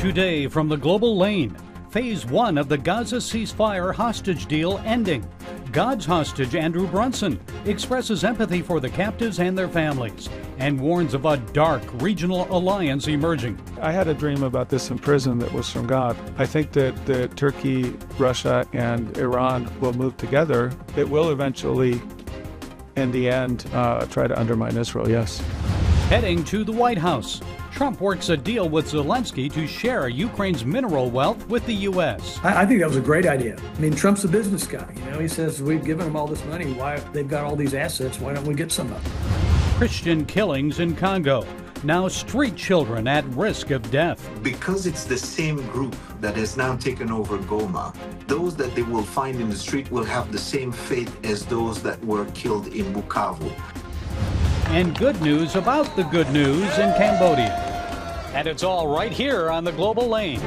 Today from the global lane, Phase 1 of the Gaza ceasefire hostage deal ending. God's hostage, Andrew Brunson, expresses empathy for the captives and their families and warns of a dark regional alliance emerging. I had a dream about this in prison that was from God. I think that Turkey, Russia, and Iran will move together. It will eventually, in the end, try to undermine Israel, yes. Heading to the White House, Trump works a deal with Zelenskyy to share Ukraine's mineral wealth with the U.S. I think that was a great idea. I mean, Trump's a business guy. You know, he says, we've given them all this money. Why they've got all these assets? Why don't we get some of them? Christian killings in Congo. Now street children at risk of death. Because it's the same group that has now taken over Goma, those that they will find in the street will have the same fate as those that were killed in Bukavu. And good news about the good news in Cambodia. And it's all right here on the global lane.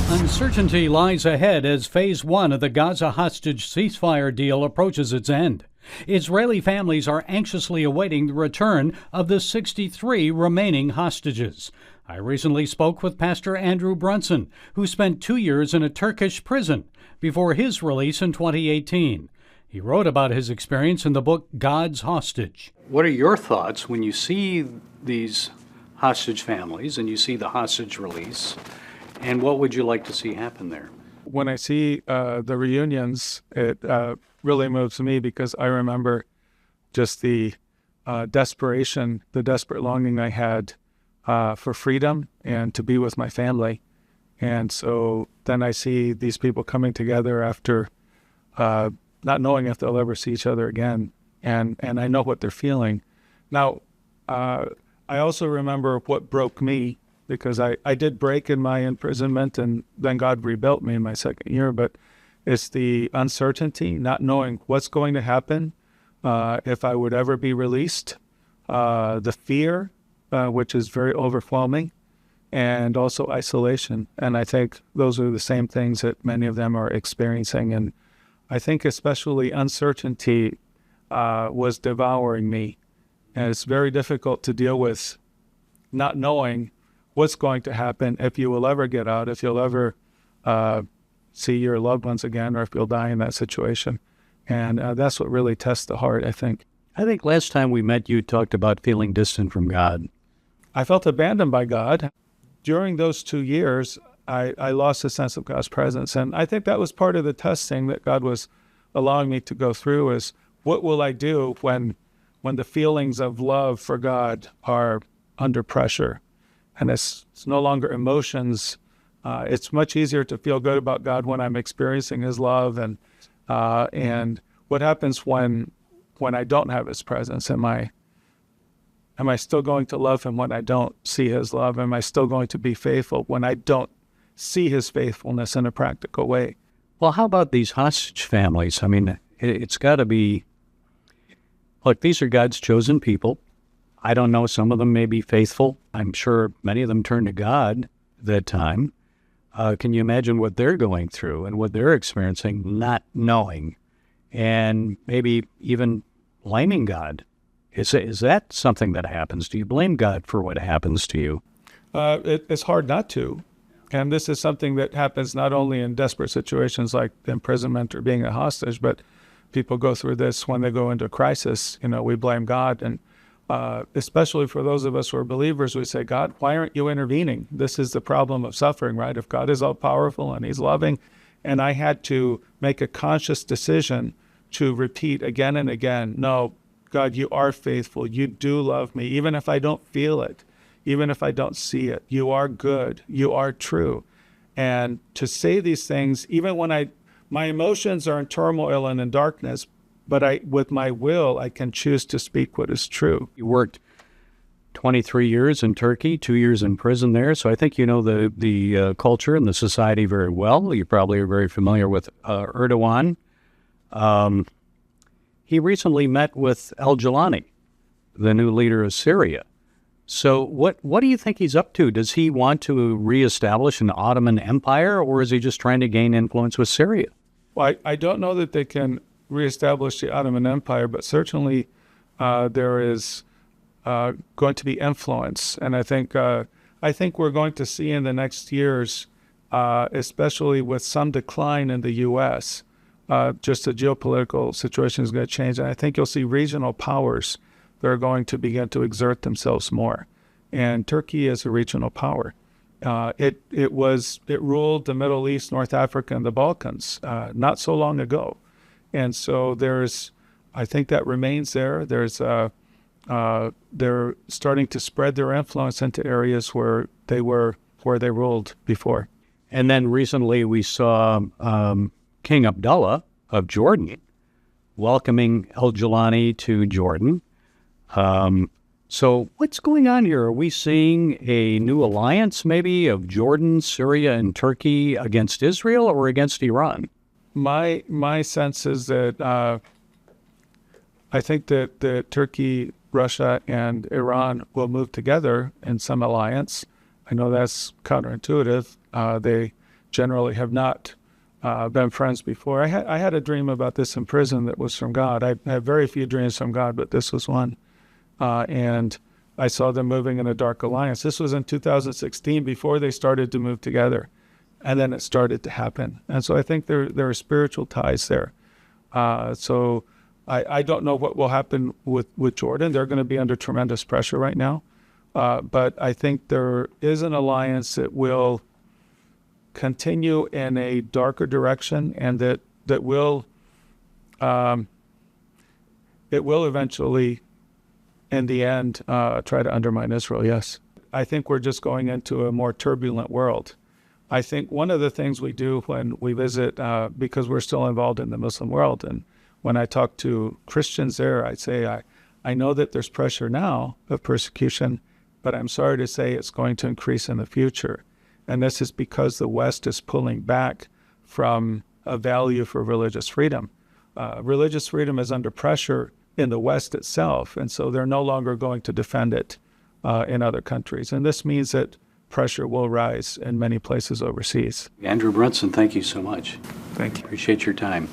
Uncertainty lies ahead as Phase 1 of the Gaza hostage ceasefire deal approaches its end. Israeli families are anxiously awaiting the return of the 63 remaining hostages. I recently spoke with Pastor Andrew Brunson, who spent 2 years in a Turkish prison before his release in 2018. He wrote about his experience in the book God's Hostage. What are your thoughts when you see these hostage families and you see the hostage release? And what would you like to see happen there? When I see the reunions, it really moves me because I remember just the desperation, the desperate longing I had for freedom and to be with my family. And so then I see these people coming together after not knowing if they'll ever see each other again. And I know what they're feeling. Now, I also remember what broke me, because I did break in my imprisonment, and then God rebuilt me in my second year. But it's the uncertainty, not knowing what's going to happen, if I would ever be released, the fear, which is very overwhelming, and also isolation. And I think those are the same things that many of them are experiencing. And I think especially uncertainty was devouring me. And it's very difficult to deal with not knowing what's going to happen, if you will ever get out, if you'll ever see your loved ones again, or if you'll die in that situation. And that's what really tests the heart, I think. I think last time we met, you talked about feeling distant from God. I felt abandoned by God. During those 2 years, I lost a sense of God's presence. And I think that was part of the testing that God was allowing me to go through, is what will I do when the feelings of love for God are under pressure? And it's no longer emotions. It's much easier to feel good about God when I'm experiencing his love. And what happens when I don't have his presence? Am I still going to love him when I don't see his love? Am I still going to be faithful when I don't see his faithfulness in a practical way? Well, how about these hostage families? I mean, it's got to be, look, these are God's chosen people. I don't know, some of them may be faithful. I'm sure many of them turned to God that time. Can you imagine what they're going through and what they're experiencing, not knowing, and maybe even blaming God? Is that something that happens? Do you blame God for what happens to you? It's hard not to. And this is something that happens not only in desperate situations like imprisonment or being a hostage, but people go through this when they go into crisis. You know, we blame God. And especially for those of us who are believers, we say, God, why aren't you intervening? This is the problem of suffering, right? If God is all powerful and he's loving. And I had to make a conscious decision to repeat again and again, no, God, you are faithful. You do love me, even if I don't feel it, even if I don't see it. You are good. You are true. And to say these things, even when my emotions are in turmoil and in darkness, but with my will, I can choose to speak what is true. You worked 23 years in Turkey, 2 years in prison there, so I think you know the culture and the society very well. You probably are very familiar with Erdogan. He recently met with al-Jilani, the new leader of Syria. So what do you think he's up to? Does he want to reestablish an Ottoman Empire, or is he just trying to gain influence with Syria? Well, I don't know that they can reestablish the Ottoman Empire, but certainly there is going to be influence. And I think I think we're going to see in the next years, especially with some decline in the U.S., just the geopolitical situation is going to change. And I think you'll see regional powers that are going to begin to exert themselves more. And Turkey is a regional power. It ruled the Middle East, North Africa, and the Balkans not so long ago. And so I think that remains there. They're starting to spread their influence into areas where they ruled before. And then recently we saw King Abdullah of Jordan welcoming al-Jilani to Jordan. So what's going on here? Are we seeing a new alliance maybe of Jordan, Syria, and Turkey against Israel or against Iran? My sense is that I think that Turkey, Russia, and Iran will move together in some alliance. I know that's counterintuitive. They generally have not been friends before. I had a dream about this in prison that was from God. I have very few dreams from God, but this was one. And I saw them moving in a dark alliance. This was in 2016, before they started to move together. And then it started to happen. And so I think there are spiritual ties there. So I don't know what will happen with Jordan. They're going to be under tremendous pressure right now. But I think there is an alliance that will continue in a darker direction, and that will it will eventually, in the end, try to undermine Israel, yes. I think we're just going into a more turbulent world. I think one of the things we do when we visit, because we're still involved in the Muslim world, and when I talk to Christians there, I say, I know that there's pressure now of persecution, but I'm sorry to say it's going to increase in the future. And this is because the West is pulling back from a value for religious freedom. Religious freedom is under pressure in the West itself, and so they're no longer going to defend it in other countries. And this means that pressure will rise in many places overseas. Andrew Brunson, thank you so much. Thank you. Appreciate your time.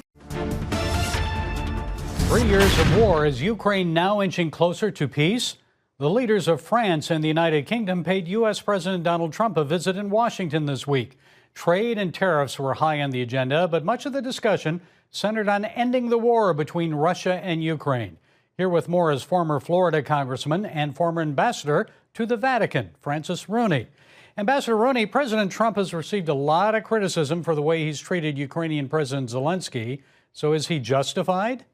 3 years of war. Is Ukraine now inching closer to peace? The leaders of France and the United Kingdom paid U.S. President Donald Trump a visit in Washington this week. Trade and tariffs were high on the agenda, but much of the discussion centered on ending the war between Russia and Ukraine. Here with more is former Florida Congressman and former ambassador to the Vatican, Francis Rooney. Ambassador Rooney, President Trump has received a lot of criticism for the way he's treated Ukrainian President Zelenskyy. So is he justified?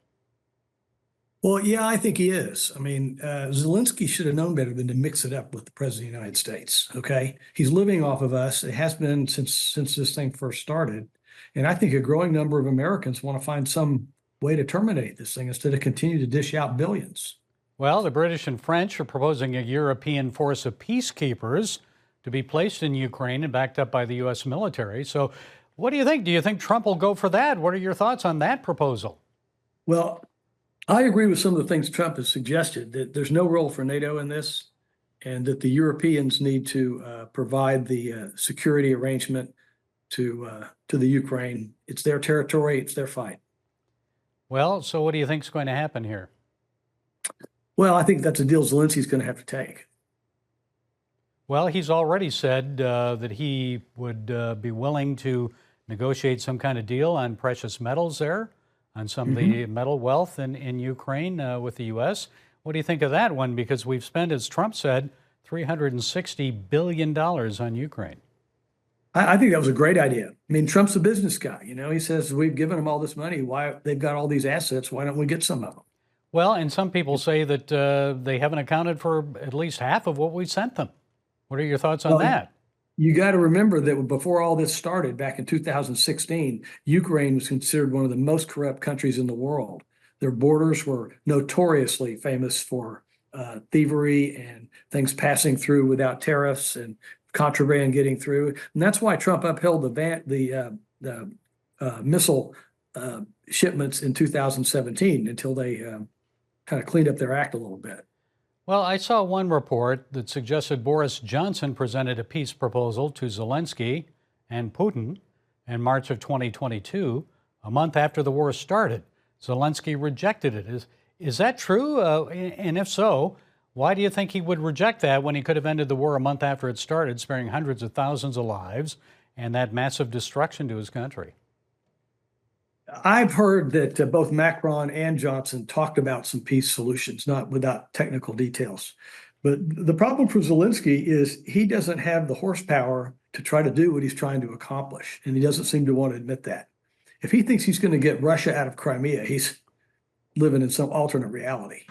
Well, yeah, I think he is. I mean, Zelenskyy should have known better than to mix it up with the President of the United States, okay? He's living off of us. It has been since this thing first started. And I think a growing number of Americans want to find some way to terminate this thing instead of continue to dish out billions. Well, the British and French are proposing a European force of peacekeepers to be placed in Ukraine and backed up by the U.S. military. So what do you think? Do you think Trump will go for that? What are your thoughts on that proposal? Well, I agree with some of the things Trump has suggested, that there's no role for NATO in this, and that the Europeans need to provide the security arrangement to the Ukraine. It's their territory, it's their fight. Well, so what do you think is going to happen here? Well, I think that's a deal Zelensky's going to have to take. Well, he's already said that he would be willing to negotiate some kind of deal on precious metals there, on some of the metal wealth in Ukraine with the U.S. What do you think of that one? Because we've spent, as Trump said, $360 billion on Ukraine. I think that was a great idea. I mean, Trump's a business guy. You know, he says, we've given them all this money. Why they've got all these assets. Why don't we get some of them? Well, and some people say that they haven't accounted for at least half of what we sent them. What are your thoughts on that? You got to remember that before all this started back in 2016, Ukraine was considered one of the most corrupt countries in the world. Their borders were notoriously famous for thievery and things passing through without tariffs and contraband getting through. And that's why Trump upheld the missile shipments in 2017 until they kind of cleaned up their act a little bit. Well, I saw one report that suggested Boris Johnson presented a peace proposal to Zelenskyy and Putin in March of 2022, a month after the war started. Zelenskyy rejected it. Is that true? And if so, Why do you think he would reject that when he could have ended the war a month after it started, sparing hundreds of thousands of lives and that massive destruction to his country? I've heard that both Macron and Johnson talked about some peace solutions, not without technical details. But the problem for Zelenskyy is he doesn't have the horsepower to try to do what he's trying to accomplish, and he doesn't seem to want to admit that. If he thinks he's going to get Russia out of Crimea, he's living in some alternate reality.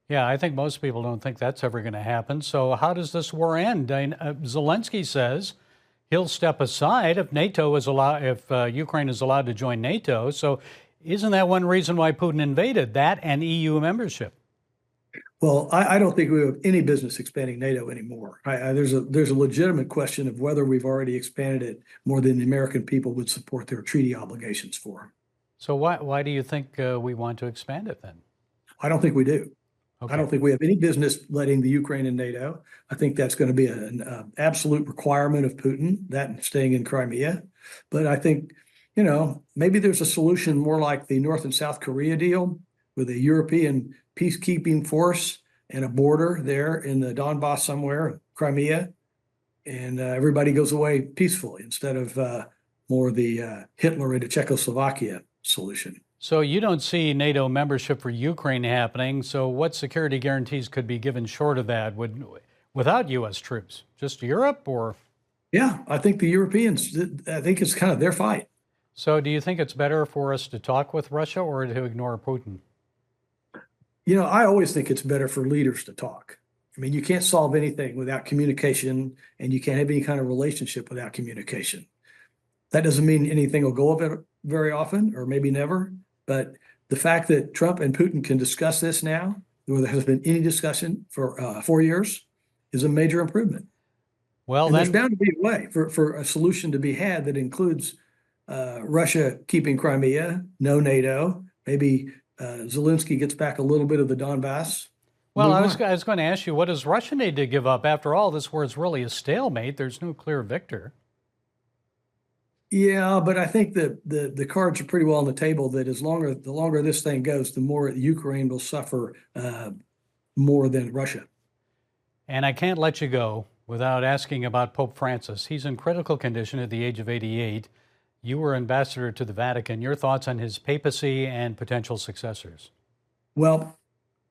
Yeah, I think most people don't think that's ever going to happen. So how does this war end? Zelenskyy says he'll step aside if Ukraine is allowed to join NATO. So isn't that one reason why Putin invaded, that and EU membership? Well, I don't think we have any business expanding NATO anymore. There's a legitimate question of whether we've already expanded it more than the American people would support their treaty obligations for. So why do you think we want to expand it then? I don't think we do. Okay. I don't think we have any business letting the Ukraine in NATO. I think that's going to be an absolute requirement of Putin, that and staying in Crimea. But I think, maybe there's a solution more like the North and South Korea deal with a European peacekeeping force and a border there in the Donbass somewhere, Crimea, and everybody goes away peacefully instead of more the Hitler into Czechoslovakia solution. So you don't see NATO membership for Ukraine happening. So what security guarantees could be given short of that without U.S. troops? Just Europe or? Yeah, I think the Europeans, I think it's kind of their fight. So do you think it's better for us to talk with Russia or to ignore Putin? I always think it's better for leaders to talk. I mean, you can't solve anything without communication, and you can't have any kind of relationship without communication. That doesn't mean anything will go of it very often, or maybe never. But the fact that Trump and Putin can discuss this now, where there has been any discussion for 4 years, is a major improvement. Well, and there's bound to be a way for a solution to be had that includes Russia keeping Crimea, no NATO, maybe Zelenskyy gets back a little bit of the Donbass. Well, I was going to ask you, what does Russia need to give up? After all, this war is really a stalemate. There's no clear victor. Yeah, but I think that the cards are pretty well on the table that the longer this thing goes, the more Ukraine will suffer more than Russia. And I can't let you go without asking about Pope Francis. He's in critical condition at the age of 88. You were ambassador to the Vatican. Your thoughts on his papacy and potential successors? Well,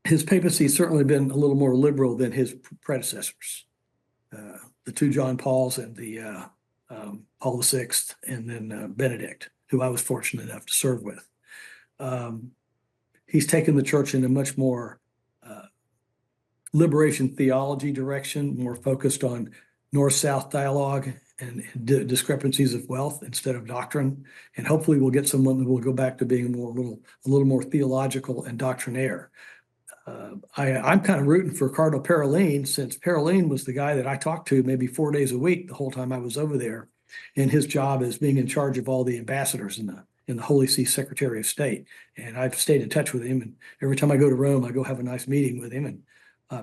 his papacy has certainly been a little more liberal than his predecessors, the two John Pauls and the Paul VI, and then Benedict, who I was fortunate enough to serve with. He's taken the church in a much more liberation theology direction, more focused on North-South dialogue and discrepancies of wealth instead of doctrine. And hopefully we'll get someone that will go back to being a little more theological and doctrinaire. I'm kind of rooting for Cardinal Parolin, since Parolin was the guy that I talked to maybe 4 days a week the whole time I was over there. And his job is being in charge of all the ambassadors in the Holy See Secretary of State. And I've stayed in touch with him. And every time I go to Rome, I go have a nice meeting with him. And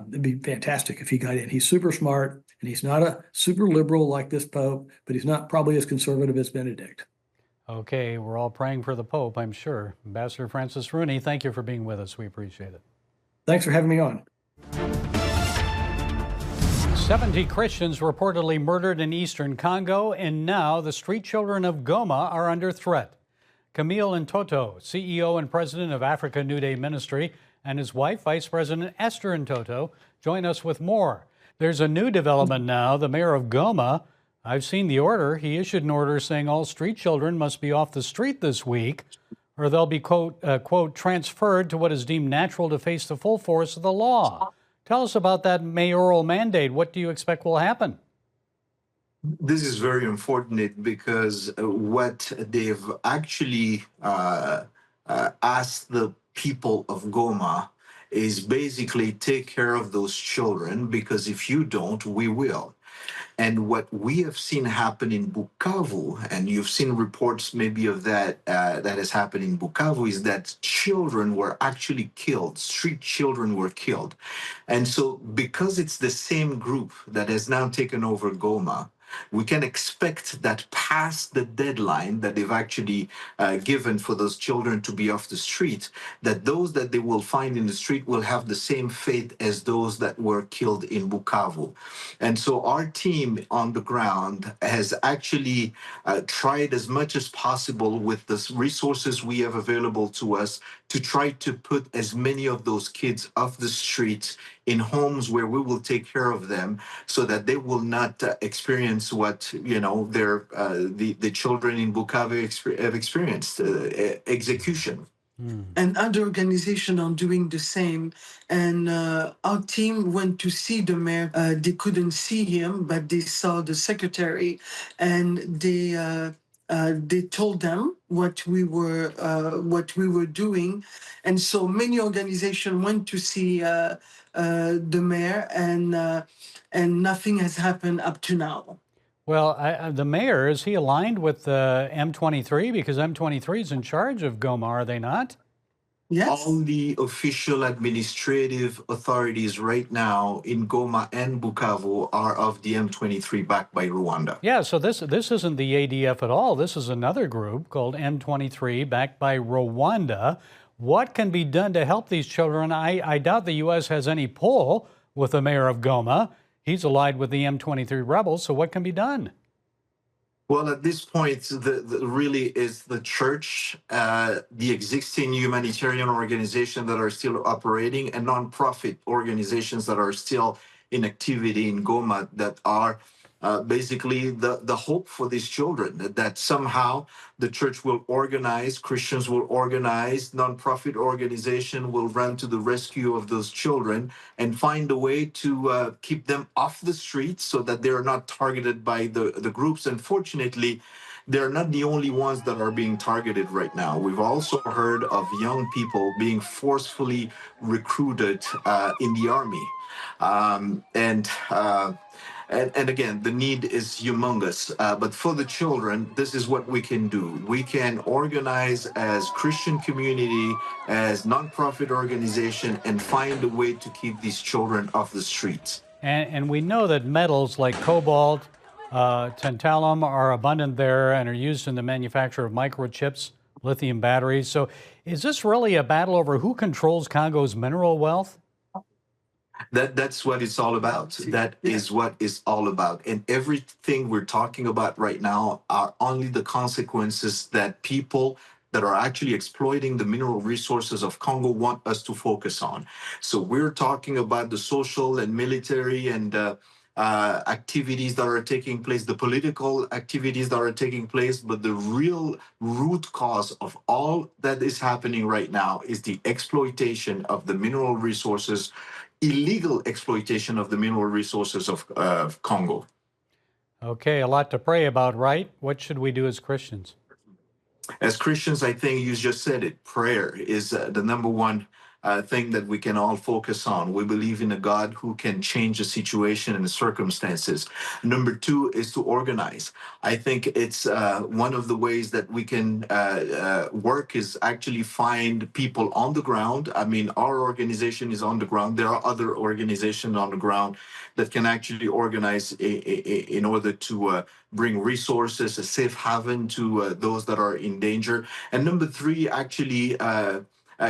it'd be fantastic if he got in. He's super smart, and he's not a super liberal like this Pope, but he's not probably as conservative as Benedict. Okay, we're all praying for the Pope, I'm sure. Ambassador Francis Rooney, thank you for being with us. We appreciate it. Thanks for having me on. 70 Christians reportedly murdered in eastern Congo, and now the street children of Goma are under threat. Camille Ntoto, CEO and president of Africa New Day Ministry, and his wife, Vice President Esther Ntoto, join us with more. There's a new development now. The mayor of Goma, I've seen the order. He issued an order saying all street children must be off the street this week, or they'll be, quote, transferred to what is deemed natural to face the full force of the law. Tell us about that mayoral mandate. What do you expect will happen? This is very unfortunate because what they've actually asked the people of Goma is basically take care of those children, because if you don't, we will. And what we have seen happen in Bukavu, and you've seen reports maybe of that that has happened in Bukavu, is that children were actually killed. Street children were killed. And so because it's the same group that has now taken over Goma, We can expect that past the deadline that they've actually given for those children to be off the street, that those that they will find in the street will have the same fate as those that were killed in Bukavu. And so our team on the ground has actually tried as much as possible with the resources we have available to us to try to put as many of those kids off the streets in homes where we will take care of them, so that they will not experience what the children in Bukavu have experienced, execution. And other organizations are doing the same. And our team went to see the mayor. They couldn't see him, but they saw the secretary, and they told them what we were doing. And so many organizations went to see the mayor, and nothing has happened up to now. Well, the mayor, is he aligned with M23? Because M23 is in charge of Goma, are they not? Yes. All the official administrative authorities right now in Goma and Bukavu are of the M23 backed by Rwanda. Yeah, so this isn't the ADF at all. This is another group called M23 backed by Rwanda. What can be done to help these children? I doubt the U.S. has any pull with the mayor of Goma. He's allied with the M23 rebels, so what can be done? Well, at this point, the really is the church, the existing humanitarian organizations that are still operating, and nonprofit organizations that are still in activity in Goma that are basically the hope for these children, that somehow the church will organize, Christians will organize, nonprofit organization will run to the rescue of those children and find a way to keep them off the streets so that they're not targeted by the groups. Unfortunately, they're not the only ones that are being targeted right now. We've also heard of young people being forcefully recruited in the army. And again, the need is humongous. But for the children, this is what we can do. We can organize as Christian community, as nonprofit organization, and find a way to keep these children off the streets. And we know that metals like cobalt, tantalum are abundant there and are used in the manufacture of microchips, lithium batteries. So is this really a battle over who controls Congo's mineral wealth? That's what it's all about. That is what it's all about. And everything we're talking about right now are only the consequences that people that are actually exploiting the mineral resources of Congo want us to focus on. So we're talking about the social and military and activities that are taking place, the political activities that are taking place, but the real root cause of all that is happening right now is the exploitation of the mineral resources, illegal exploitation of the mineral resources of Congo. Okay, a lot to pray about, right? What should we do as Christians? As Christians, I think you just said it. Prayer is the number one thing that we can all focus on. We believe in a God who can change the situation and the circumstances. Number two is to organize. I think it's one of the ways that we can work is actually find people on the ground. I mean, our organization is on the ground. There are other organizations on the ground that can actually organize in order to bring resources, a safe haven to those that are in danger. And number three, actually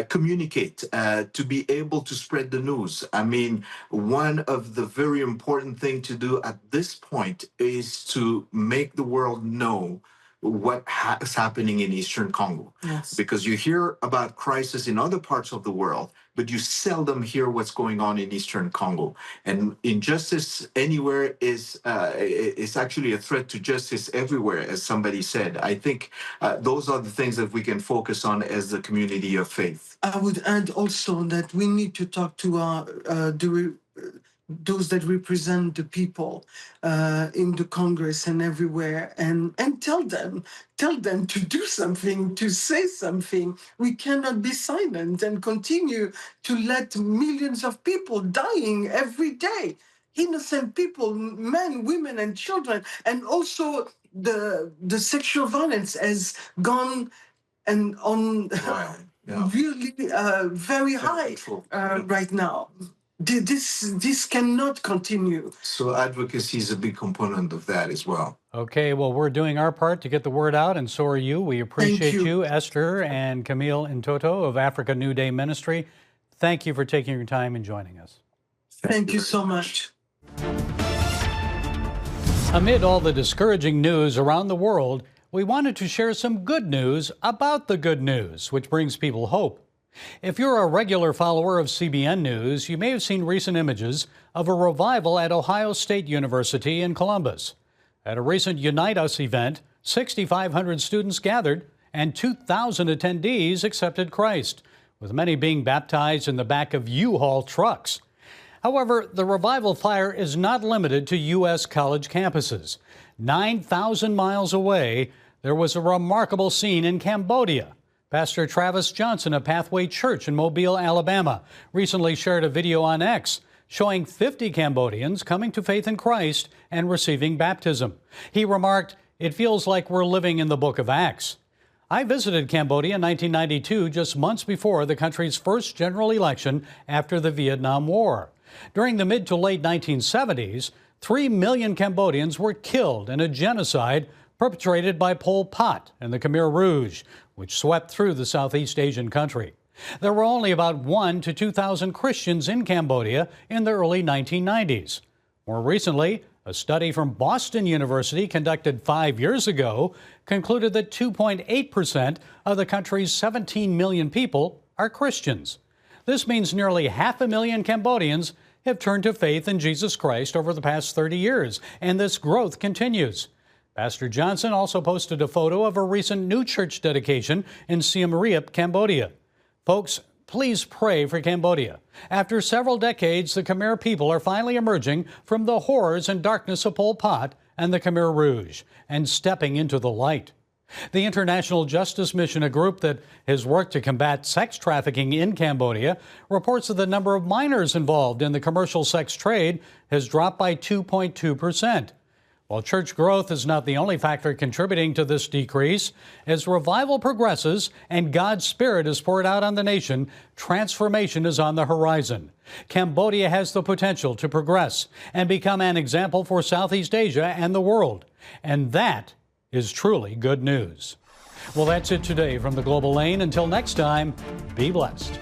communicate, to be able to spread the news. I mean, one of the very important thing to do at this point is to make the world know what is happening in Eastern Congo. Yes. Because you hear about crisis in other parts of the world, but you seldom hear what's going on in Eastern Congo. And injustice anywhere is actually a threat to justice everywhere, as somebody said. I think those are the things that we can focus on as the community of faith. I would add also that we need to talk to those that represent the people in the Congress and everywhere, and tell them to do something, to say something. We cannot be silent and continue to let millions of people dying every day. Innocent people, men, women, and children, and also the sexual violence has gone and on Wow. Yeah. really very high right now. This cannot continue. So advocacy is a big component of that as well. Okay, well, we're doing our part to get the word out, and so are you. We appreciate you, Esther and Camille Ntoto of Africa New Day Ministry. Thank you for taking your time and joining us. Thank you so much. Amid all the discouraging news around the world, we wanted to share some good news about the good news, which brings people hope. If you're a regular follower of CBN News, you may have seen recent images of a revival at Ohio State University in Columbus. At a recent Unite Us event, 6,500 students gathered and 2,000 attendees accepted Christ, with many being baptized in the back of U-Haul trucks. However, the revival fire is not limited to U.S. college campuses. 9,000 miles away, there was a remarkable scene in Cambodia. Pastor Travis Johnson of Pathway Church in Mobile, Alabama, recently shared a video on X showing 50 Cambodians coming to faith in Christ and receiving baptism. He remarked, "It feels like we're living in the book of Acts." I visited Cambodia in 1992, just months before the country's first general election after the Vietnam War. During the mid to late 1970s, 3 million Cambodians were killed in a genocide perpetrated by Pol Pot and the Khmer Rouge, which swept through the Southeast Asian country. There were only about 1,000 to 2,000 Christians in Cambodia in the early 1990s. More recently, a study from Boston University conducted 5 years ago concluded that 2.8% of the country's 17 million people are Christians. This means nearly 500,000 Cambodians have turned to faith in Jesus Christ over the past 30 years, and this growth continues. Pastor Johnson also posted a photo of a recent new church dedication in Siem Reap, Cambodia. Folks, please pray for Cambodia. After several decades, the Khmer people are finally emerging from the horrors and darkness of Pol Pot and the Khmer Rouge and stepping into the light. The International Justice Mission, a group that has worked to combat sex trafficking in Cambodia, reports that the number of minors involved in the commercial sex trade has dropped by 2.2%. While church growth is not the only factor contributing to this decrease, as revival progresses and God's Spirit is poured out on the nation, transformation is on the horizon. Cambodia has the potential to progress and become an example for Southeast Asia and the world. And that is truly good news. Well, that's it today from the Global Lane. Until next time, be blessed.